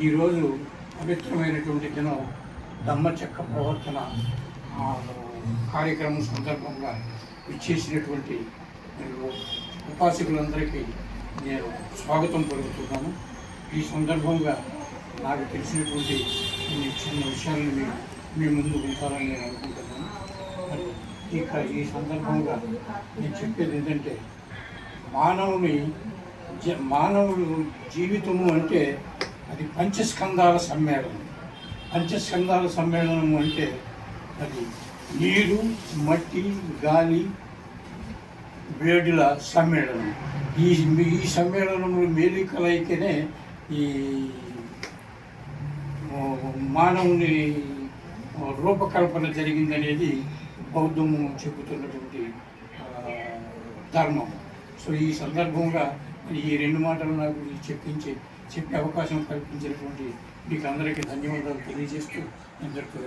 ఈరోజు పవిత్రమైనటువంటి దినం ధమ్మచక్ర ప్రవర్తన కార్యక్రమం సందర్భంగా ఇచ్చేసినటువంటి ఉపాసకులందరికీ నేను స్వాగతం పలుకుతున్నాను. ఈ సందర్భంగా నాకు తెలిసినటువంటి కొన్ని చిన్న విషయాలను మీ ముందు ఉంచాలని నేను అనుకుంటున్నాను. ఇక ఈ సందర్భంగా నేను చెప్పేది ఏంటంటే మానవుడు జీవితము అంటే అది పంచస్కంధాల సమ్మేళనం. పంచస్కంధాల సమ్మేళనం అంటే అది నీరు, మట్టి, గాలి, వేడుల సమ్మేళనం. ఈ సమ్మేళనములు మేలు కలయికనే ఈ మానవుని రూపకల్పన జరిగిందనేది బౌద్ధము చెబుతున్నటువంటి ధర్మం. సో ఈ సందర్భంగా ఈ రెండు మాటలు నాకు చెప్పే అవకాశం కల్పించినటువంటి మీకు అందరికీ ధన్యవాదాలు తెలియజేస్తూ అందరికీ